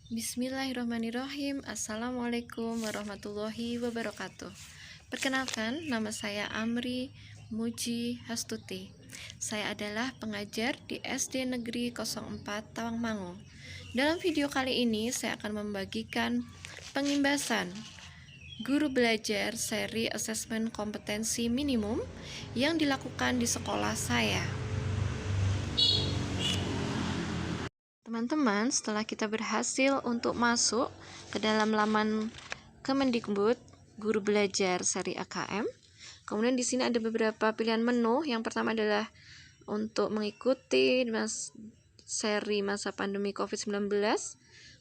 Bismillahirrahmanirrahim. Assalamualaikum warahmatullahi wabarakatuh. Perkenalkan, nama saya Amri Muji Hastuti. Saya adalah pengajar di SD Negeri 04 Tawangmangu. Dalam video kali ini saya akan membagikan pengimbasan guru belajar seri asesmen kompetensi minimum yang dilakukan di sekolah saya. Teman-teman, setelah kita berhasil untuk masuk ke dalam laman Kemendikbud Guru Belajar Seri AKM, kemudian di sini ada beberapa pilihan menu. Yang pertama adalah untuk mengikuti seri masa pandemi COVID-19,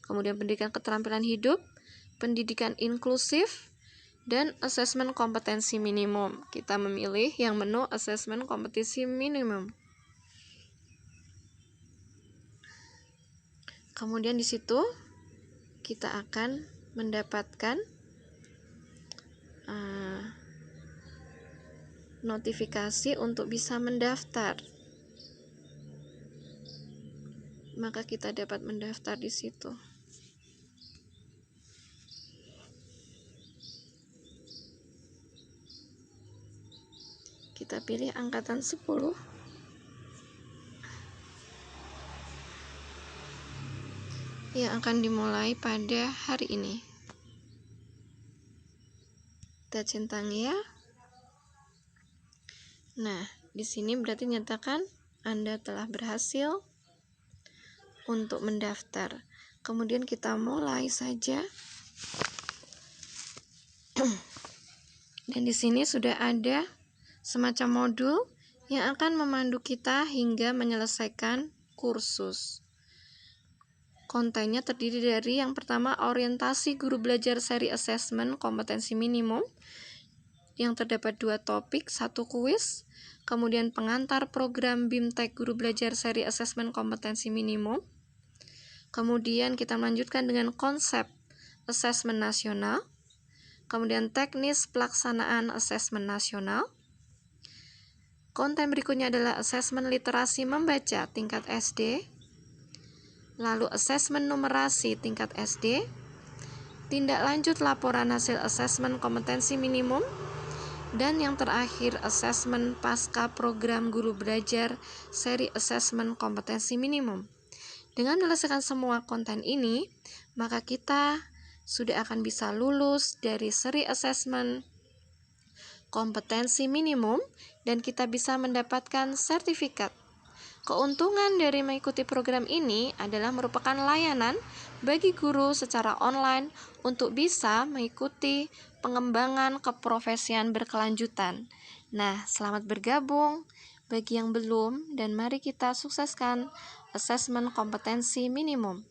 kemudian pendidikan keterampilan hidup, pendidikan inklusif, dan asesmen kompetensi minimum. Kita memilih yang menu asesmen kompetensi minimum. Kemudian di situ kita akan mendapatkan notifikasi untuk bisa mendaftar. Maka kita dapat mendaftar di situ. Kita pilih angkatan 10. Yang akan dimulai pada hari ini. Kita centang ya. Nah, di sini berarti nyatakan Anda telah berhasil untuk mendaftar. Kemudian kita mulai saja. Dan di sini sudah ada semacam modul yang akan memandu kita hingga menyelesaikan kursus. Kontennya terdiri dari yang pertama orientasi guru belajar seri asesmen kompetensi minimum yang terdapat 2 topik, 1 kuis, kemudian pengantar program BIMTEK guru belajar seri asesmen kompetensi minimum. Kemudian kita melanjutkan dengan konsep asesmen nasional, kemudian teknis pelaksanaan asesmen nasional. Konten berikutnya adalah asesmen literasi membaca tingkat SD, lalu asesmen numerasi tingkat SD, tindak lanjut laporan hasil asesmen kompetensi minimum, dan yang terakhir asesmen pasca program guru belajar seri asesmen kompetensi minimum. Dengan menyelesaikan semua konten ini, maka kita sudah akan bisa lulus dari seri asesmen kompetensi minimum dan kita bisa mendapatkan sertifikat. Keuntungan dari mengikuti program ini adalah merupakan layanan bagi guru secara online untuk bisa mengikuti pengembangan keprofesian berkelanjutan. Nah, selamat bergabung bagi yang belum dan mari kita sukseskan asesmen kompetensi minimum.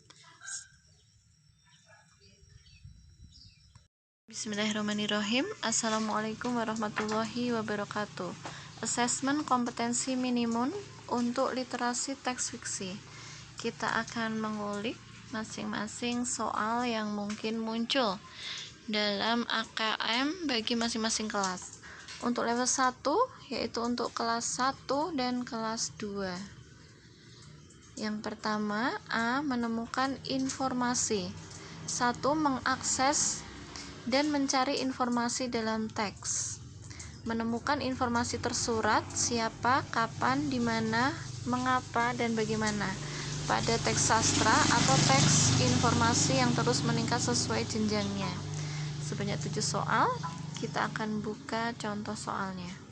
Bismillahirrahmanirrahim. Assalamualaikum warahmatullahi wabarakatuh. Asesmen kompetensi minimum untuk literasi teks fiksi. Kita akan mengulik masing-masing soal yang mungkin muncul dalam AKM bagi masing-masing kelas. Untuk level 1 yaitu untuk kelas 1 dan kelas 2. Yang pertama, A. Menemukan informasi. 1. Mengakses dan mencari informasi dalam teks. Menemukan informasi tersurat, siapa, kapan, di mana, mengapa, dan bagaimana pada teks sastra atau teks informasi yang terus meningkat sesuai jenjangnya. Sebanyak 7 soal, kita akan buka contoh soalnya.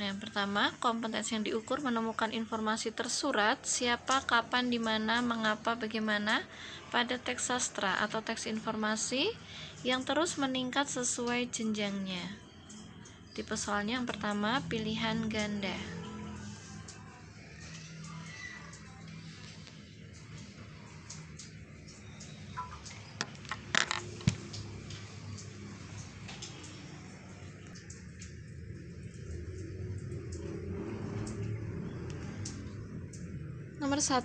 Nah, yang pertama, kompetensi yang diukur menemukan informasi tersurat, siapa, kapan, di mana, mengapa, bagaimana pada teks sastra atau teks informasi yang terus meningkat sesuai jenjangnya. Tipe soalnya yang pertama, pilihan ganda. Nomor 1,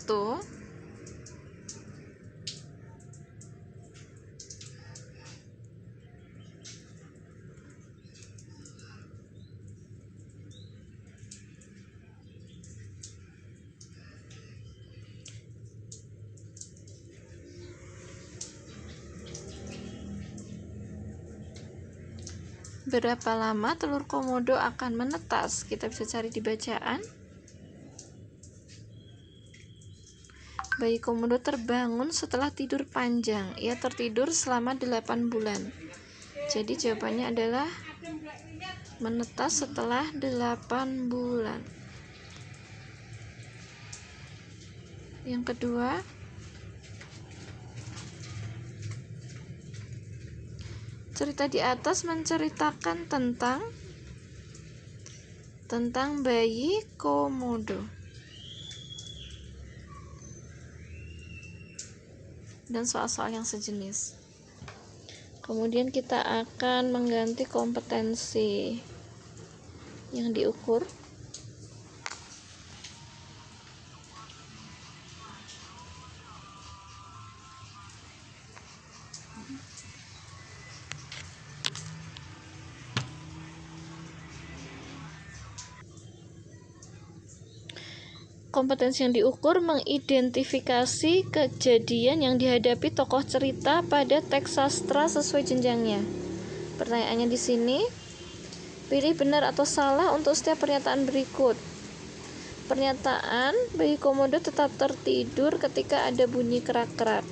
Berapa lama telur komodo akan menetas? Kita bisa cari di bacaan. Bayi komodo terbangun setelah tidur panjang. Ia tertidur selama 8 bulan. Jadi jawabannya adalah menetas setelah 8 bulan. Yang kedua, cerita di atas menceritakan tentang bayi komodo dan soal-soal yang sejenis. Kemudian kita akan mengganti kompetensi yang diukur. Kompetensi yang diukur mengidentifikasi kejadian yang dihadapi tokoh cerita pada teks sastra sesuai jenjangnya. Pertanyaannya di sini, pilih benar atau salah untuk setiap pernyataan berikut. Pernyataan bayi komodo tetap tertidur ketika ada bunyi kerak-kerak.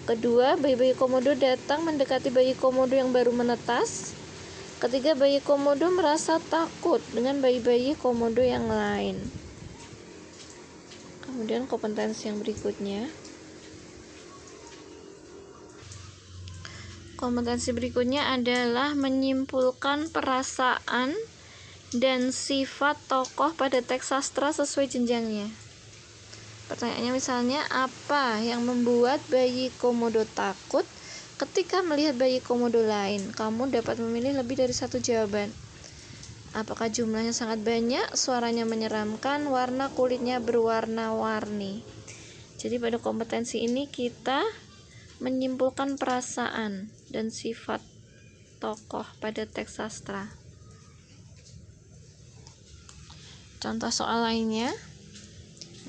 Kedua, bayi-bayi komodo datang mendekati bayi komodo yang baru menetas. Ketiga, bayi komodo merasa takut dengan bayi-bayi komodo yang lain. Kemudian kompetensi yang berikutnya. Kompetensi berikutnya adalah menyimpulkan perasaan dan sifat tokoh pada teks sastra sesuai jenjangnya. Pertanyaannya misalnya, apa yang membuat bayi komodo takut ketika melihat bayi komodo lain? Kamu dapat memilih lebih dari satu jawaban. Apakah jumlahnya sangat banyak, suaranya menyeramkan, warna kulitnya berwarna-warni? Jadi pada kompetensi ini kita menyimpulkan perasaan dan sifat tokoh pada teks sastra. Contoh soal lainnya,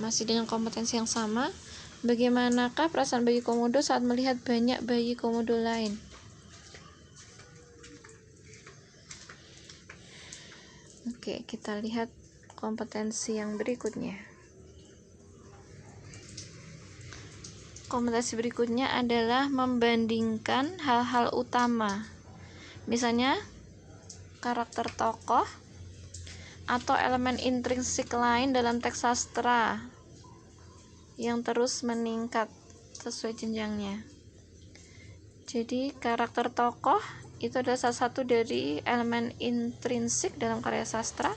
masih dengan kompetensi yang sama. Bagaimanakah perasaan bayi komodo saat melihat banyak bayi komodo lain? Oke, kita lihat kompetensi yang berikutnya. Kompetensi berikutnya adalah membandingkan hal-hal utama. Misalnya, karakter tokoh atau elemen intrinsik lain dalam teks sastra yang terus meningkat sesuai jenjangnya. Jadi, karakter tokoh itu adalah salah satu dari elemen intrinsik dalam karya sastra.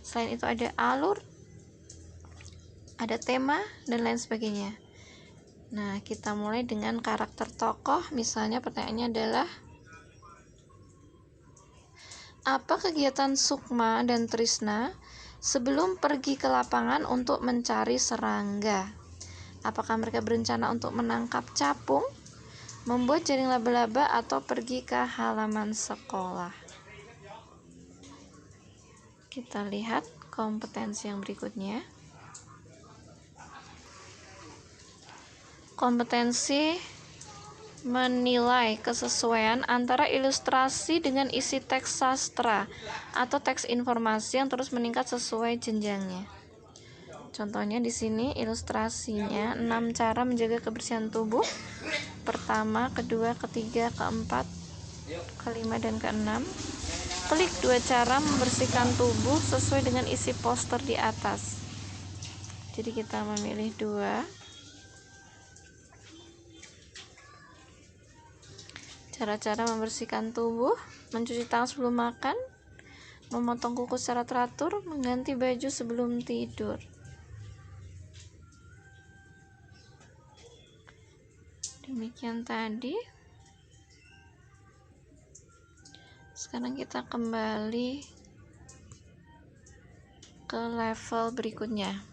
Selain itu ada alur, ada tema, dan lain sebagainya. Nah, kita mulai dengan karakter tokoh. Misalnya pertanyaannya adalah, apa kegiatan Sukma dan Trisna sebelum pergi ke lapangan untuk mencari serangga? Apakah mereka berencana untuk menangkap capung, membuat jaring laba-laba, atau pergi ke halaman sekolah? Kita lihat kompetensi yang berikutnya. Kompetensi menilai kesesuaian antara ilustrasi dengan isi teks sastra atau teks informasi yang terus meningkat sesuai jenjangnya. Contohnya di sini ilustrasinya 6 cara menjaga kebersihan tubuh. Pertama, kedua, ketiga, keempat, kelima, dan keenam. Klik 2 cara membersihkan tubuh sesuai dengan isi poster di atas. Jadi kita memilih 2. Cara-cara membersihkan tubuh: mencuci tangan sebelum makan, memotong kuku secara teratur, mengganti baju sebelum tidur. Demikian tadi. Sekarang kita kembali ke level berikutnya.